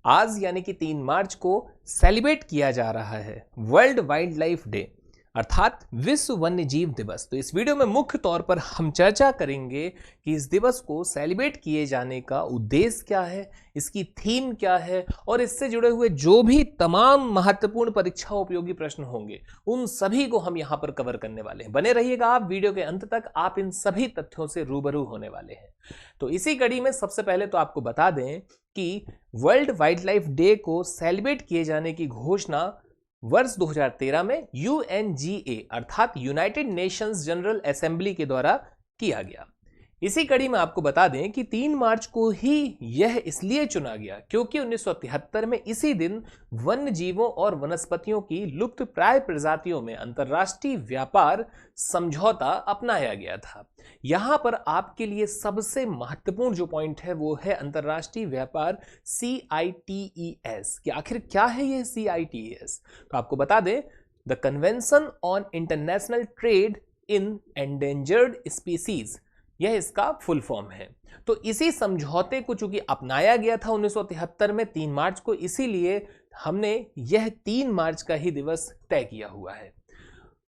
आज यानी कि 3 मार्च को सेलिब्रेट किया जा रहा है वर्ल्ड वाइल्ड लाइफ डे अर्थात विश्व वन्य जीव दिवस। तो इस वीडियो में मुख्य तौर पर हम चर्चा करेंगे कि इस दिवस को सेलिब्रेट किए जाने का उद्देश्य क्या है, इसकी थीम क्या है और इससे जुड़े हुए जो भी तमाम महत्वपूर्ण परीक्षा उपयोगी प्रश्न होंगे उन सभी को हम यहाँ पर कवर करने वाले हैं। बने रहिएगा आप वीडियो के अंत तक, आप इन सभी तथ्यों से रूबरू होने वाले हैं। तो इसी कड़ी में सबसे पहले तो आपको बता दें कि वर्ल्ड वाइल्ड लाइफ डे को सेलिब्रेट किए जाने की घोषणा वर्ष 2013 में UNGA अर्थात यूनाइटेड नेशंस जनरल असेंबली के द्वारा किया गया। इसी कड़ी में आपको बता दें कि 3 मार्च को ही यह इसलिए चुना गया क्योंकि 1973 में इसी दिन वन्य जीवों और वनस्पतियों की लुप्त प्राय प्रजातियों में अंतर्राष्ट्रीय व्यापार समझौता अपनाया गया था। यहां पर आपके लिए सबसे महत्वपूर्ण जो पॉइंट है वो है अंतर्राष्ट्रीय व्यापार CITES कि आखिर क्या है ये CITES। तो आपको बता दें the convention on international trade in endangered species, यह इसका फुल फॉर्म है। तो इसी समझौते को चूंकि अपनाया गया था 1973 में 3 मार्च को, इसीलिए हमने यह 3 मार्च का ही दिवस तय किया हुआ है।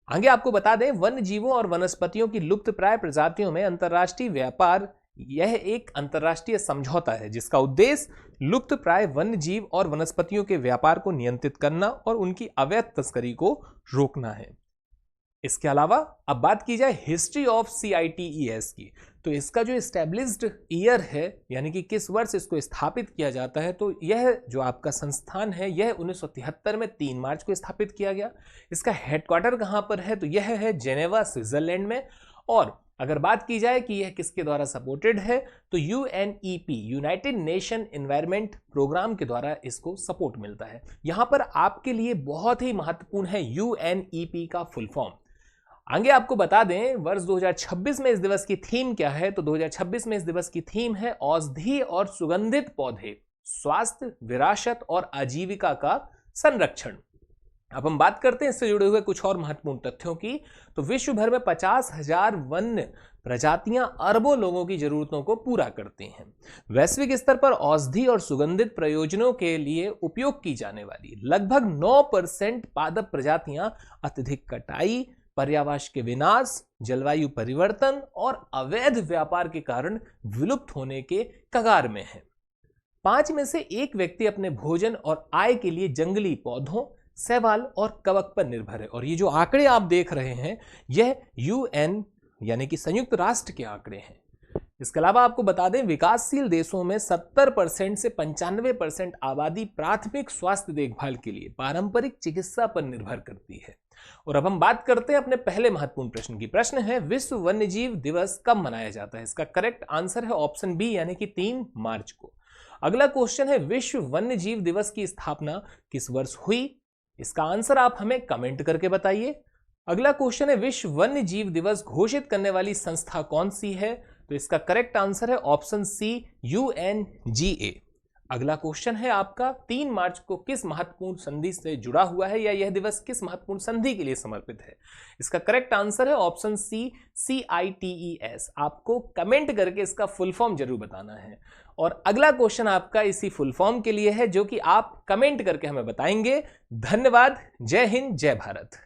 आगे आपको बता दें वन्य जीवों और वनस्पतियों की लुप्त प्राय प्रजातियों में अंतर्राष्ट्रीय व्यापार, यह एक अंतर्राष्ट्रीय समझौता है जिसका उद्देश्य लुप्त प्राय वन्य जीव और वनस्पतियों के व्यापार को नियंत्रित करना और उनकी अवैध तस्करी को रोकना है। इसके अलावा अब बात की जाए हिस्ट्री ऑफ CITES की, तो इसका जो एस्टेब्लिश्ड ईयर है यानी कि किस वर्ष इसको स्थापित किया जाता है, तो यह जो आपका संस्थान है यह 1973 में 3 मार्च को स्थापित किया गया। इसका हेडक्वार्टर कहाँ पर है, तो यह है जेनेवा स्विट्जरलैंड में। और अगर बात की जाए कि यह किसके द्वारा सपोर्टेड है, तो UNEP United Nation Environment Programme के द्वारा इसको सपोर्ट मिलता है। यहां पर आपके लिए बहुत ही महत्वपूर्ण है UNEP का फुल फॉर्म। आगे आपको बता दें वर्ष 2026 में इस दिवस की थीम क्या है, तो 2026 में इस दिवस की थीम है औषधि और सुगंधित पौधे, स्वास्थ्य, विरासत और आजीविका का संरक्षण। अब हम बात करते हैं इससे जुड़े हुए कुछ और महत्वपूर्ण तथ्यों की। तो विश्व भर में 50,000 वन्य प्रजातियां अरबों लोगों की जरूरतों को पूरा करती हैं। वैश्विक स्तर पर औषधि और सुगंधित प्रयोजनों के लिए उपयोग की जाने वाली लगभग 9% पादप प्रजातियां अत्यधिक कटाई, पर्यावरण के विनाश, जलवायु परिवर्तन और अवैध व्यापार के कारण विलुप्त होने के कगार में है। 5 में से 1 व्यक्ति अपने भोजन और आय के लिए जंगली पौधों, शैवाल और कवक पर निर्भर है। और ये जो आंकड़े आप देख रहे हैं यह UN यानी कि संयुक्त राष्ट्र के आंकड़े हैं। इसके अलावा आपको बता दें विकासशील देशों में 70% से 95% आबादी प्राथमिक स्वास्थ्य देखभाल के लिए पारंपरिक चिकित्सा पर निर्भर करती है। और अब हम बात करते हैं अपने पहले महत्वपूर्ण प्रश्न की। प्रश्न है विश्व वन्यजीव दिवस कब मनाया जाता है। इसका करेक्ट आंसर है ऑप्शन बी यानी कि 3 मार्च को। अगला क्वेश्चन है विश्व वन्यजीव दिवस की स्थापना किस वर्ष हुई। इसका आंसर आप हमें कमेंट करके बताइए। अगला क्वेश्चन है विश्व वन्य जीव दिवस घोषित करने वाली संस्था कौन सी है, तो इसका करेक्ट आंसर है ऑप्शन सी UNGA। अगला क्वेश्चन है आपका 3 मार्च को किस महत्वपूर्ण संधि से जुड़ा हुआ है या यह दिवस किस महत्वपूर्ण संधि के लिए समर्पित है। इसका करेक्ट आंसर है ऑप्शन सी CITES। आपको कमेंट करके इसका फुल फॉर्म जरूर बताना है। और अगला क्वेश्चन आपका इसी फुल फॉर्म के लिए है जो कि आप कमेंट करके हमें बताएंगे। धन्यवाद। जय हिंद, जय भारत।